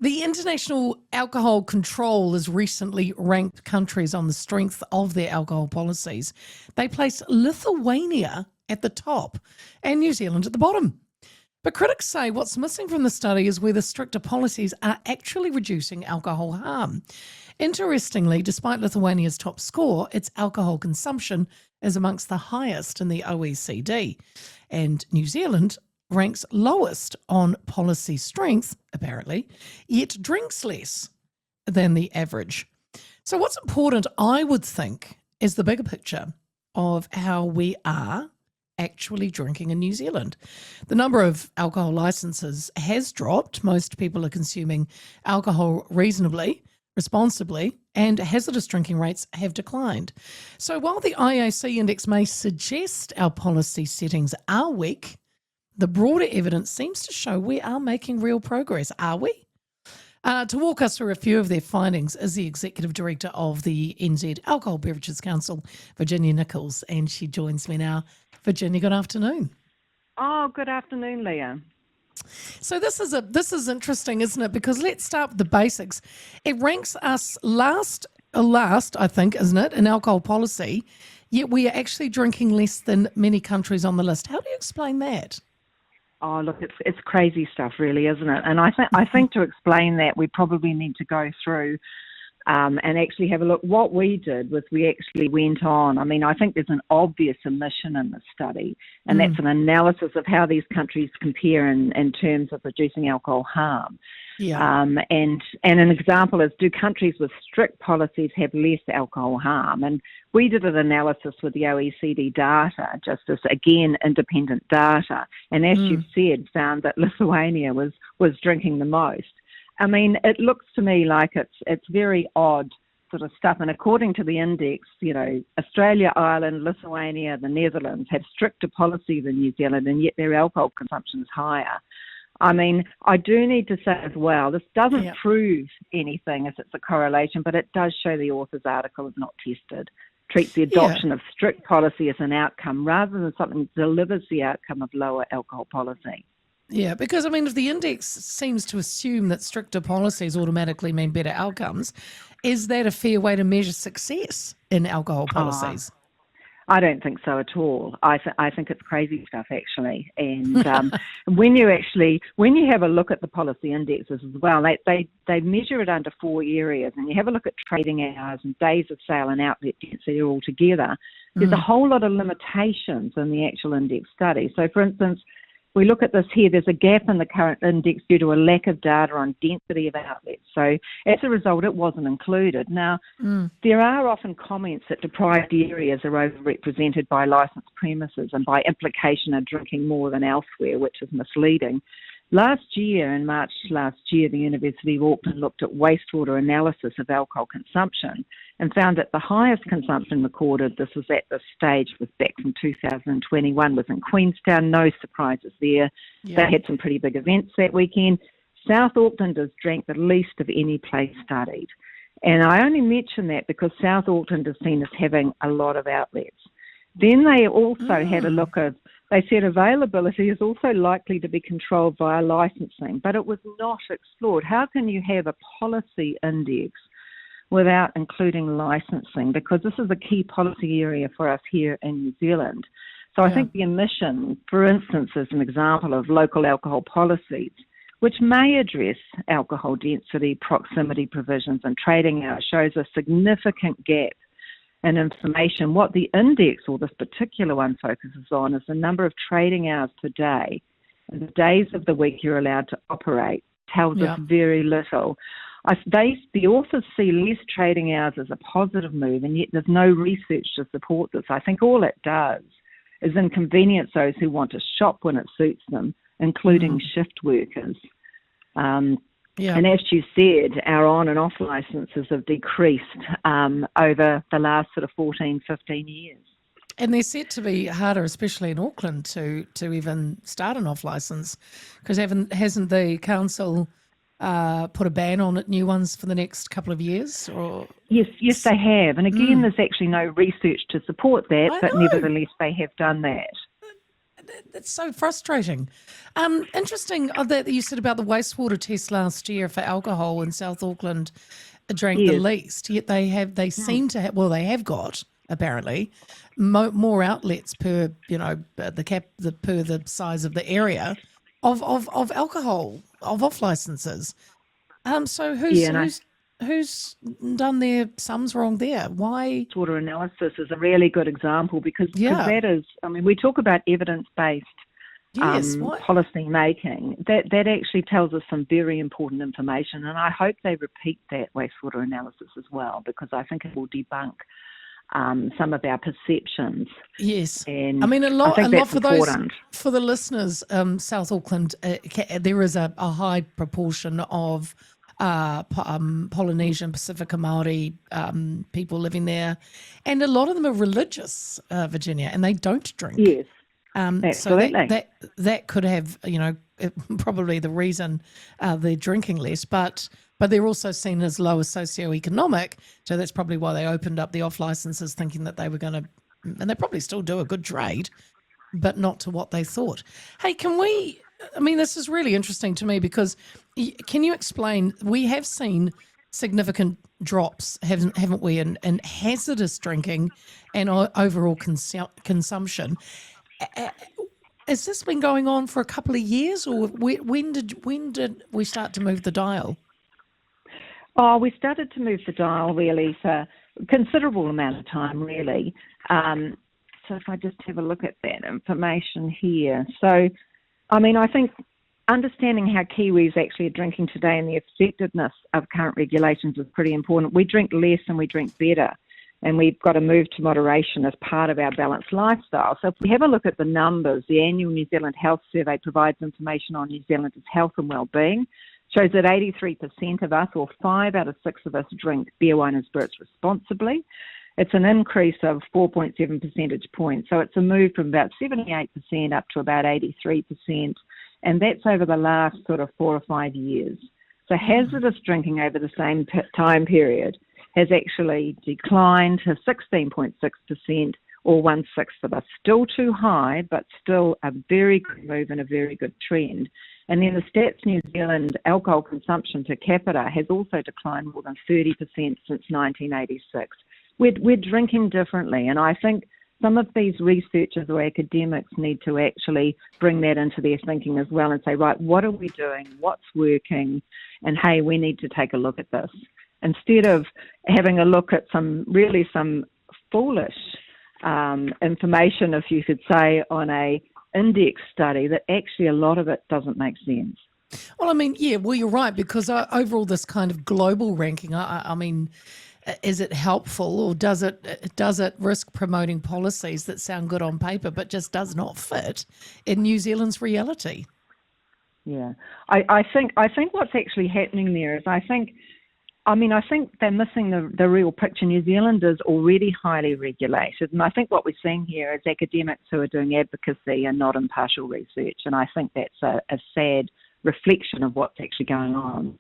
The International Alcohol Control has recently ranked countries on the strength of their alcohol policies. They place Lithuania at the top and New Zealand at the bottom. But critics say what's missing from the study is whether stricter policies are actually reducing alcohol harm. Interestingly, despite Lithuania's top score, its alcohol consumption is amongst the highest in the OECD. And New Zealand ranks lowest on policy strength, apparently, yet drinks less than the average. So what's important, I would think, is the bigger picture of how we are actually drinking in New Zealand. The number of alcohol licenses has dropped. Most people are consuming alcohol reasonably, responsibly, and hazardous drinking rates have declined. So while the IAC index may suggest our policy settings are weak, the broader evidence seems to show we are making real progress. Are we? To walk us through a few of their findings is the Executive Director of the NZ Alcohol Beverages Council, Virginia Nicholls, and she joins me now. Virginia, good afternoon. Oh, good afternoon, Leah. So this is interesting, isn't it? Because let's start with the basics. It ranks us last, I think, isn't it, in alcohol policy, yet we are actually drinking less than many countries on the list. How do you explain that? Oh, look, it's crazy stuff, really, isn't it? And I think to explain that, we probably need to go through and actually have a look. What we did was we actually went on. I mean, I think there's an obvious omission in the study, and that's an analysis of how these countries compare in terms of reducing alcohol harm. Yeah. And an example is, do countries with strict policies have less alcohol harm? And we did an analysis with the OECD data, just as, again, independent data. And as you've said, found that Lithuania was drinking the most. I mean, it looks to me like it's very odd sort of stuff. And according to the index, you know, Australia, Ireland, Lithuania, the Netherlands have stricter policy than New Zealand, and yet their alcohol consumption is higher. I mean, I do need to say as well, this doesn't prove anything as it's a correlation, but it does show the author's article is not tested, treats the adoption of strict policy as an outcome rather than something that delivers the outcome of lower alcohol policy. Yeah, because, I mean, if the index seems to assume that stricter policies automatically mean better outcomes, is that a fair way to measure success in alcohol policies? I don't think so at all. I think it's crazy stuff, actually. And when you have a look at the policy indexes as well, they measure it under 4 areas, and you have a look at trading hours and days of sale and outlet density all together. There's a whole lot of limitations in the actual index study. So, for instance, we look at this here, there's a gap in the current index due to a lack of data on density of outlets. So as a result, it wasn't included. Now, there are often comments that deprived areas are overrepresented by licensed premises and by implication are drinking more than elsewhere, which is misleading. Last year, in March last year, the University of Auckland looked at wastewater analysis of alcohol consumption and found that the highest consumption recorded, this was at this stage, was back from 2021, was in Queenstown. No surprises there. They had some pretty big events that weekend. South Aucklanders drank the least of any place studied. And I only mention that because South Auckland is seen as having a lot of outlets. Then they also had a look at, they said availability is also likely to be controlled via licensing, but it was not explored. How can you have a policy index without including licensing? Because this is a key policy area for us here in New Zealand. So I think the omission, for instance, is an example of local alcohol policies, which may address alcohol density, proximity provisions and trading hours, shows a significant gap in information. What the index, or this particular one, focuses on is the number of trading hours per day and the days of the week you're allowed to operate. Tells us very little. The authors see less trading hours as a positive move, and yet there's no research to support this. I think all it does is inconvenience those who want to shop when it suits them, including shift workers. And as you said, our on and off licences have decreased over the last sort of 14, 15 years. And they're set to be harder, especially in Auckland, to even start an off licence, because hasn't the council put a ban on it, new ones for the next couple of years? Or Yes, they have. And again, there's actually no research to support that, but nevertheless, they have done that. It's so frustrating. Interesting that you said about the wastewater test last year for alcohol in South Auckland drank the Yes. least. Yet they seem to have, well, they have got apparently more outlets per per the size of the area of alcohol of off licenses. So Yeah, and who's done their sums wrong there? Why? water analysis is a really good example because Yeah. that is, I mean, we talk about evidence-based Yes. Why? policy making. That actually tells us some very important information, and I hope they repeat that wastewater analysis as well, because I think it will debunk some of our perceptions. Yes, And I mean a lot for important. those for the listeners. South Auckland, there is a high proportion of Polynesian, Pacifica Maori people living there, and a lot of them are religious, Virginia, and they don't drink. Yes, So absolutely. that could have, probably the reason they're drinking less, but they're also seen as lower socioeconomic. So that's probably why they opened up the off licenses, thinking that they were going to, and they probably still do a good trade, but not to what they thought. Hey, I mean, this is really interesting to me because can you explain, we have seen significant drops, haven't we, in hazardous drinking and overall consumption. Has this been going on for a couple of years, or when did we start to move the dial? Oh, we started to move the dial really for a considerable amount of time, really. So if I just have a look at that information here. So, I mean, I think understanding how Kiwis actually are drinking today and the effectiveness of current regulations is pretty important. We drink less and we drink better, and we've got to move to moderation as part of our balanced lifestyle. So if we have a look at the numbers, the annual New Zealand Health Survey provides information on New Zealanders' health and well-being, shows that 83% of us, or 5 out of 6 of us, drink beer, wine and spirits responsibly. It's an increase of 4.7 percentage points. So it's a move from about 78% up to about 83%, and that's over the last sort of 4 or 5 years. So hazardous drinking over the same time period has actually declined to 16.6%, or 1/6 of us. Still too high, but still a very good move and a very good trend. And then the Stats New Zealand alcohol consumption per capita has also declined more than 30% since 1986. We're drinking differently, and I think some of these researchers or academics need to actually bring that into their thinking as well and say, right, what are we doing? What's working? And hey, we need to take a look at this. Instead of having a look at some foolish information, if you could say, on a index study that actually a lot of it doesn't make sense. Well, I mean, yeah, well, you're right, because overall this kind of global ranking, I mean, is it helpful, or does it risk promoting policies that sound good on paper but just does not fit in New Zealand's reality? Yeah, I think what's actually happening there is I think they're missing the real picture. New Zealand is already highly regulated, and I think what we're seeing here is academics who are doing advocacy and not impartial research, and I think that's a sad reflection of what's actually going on.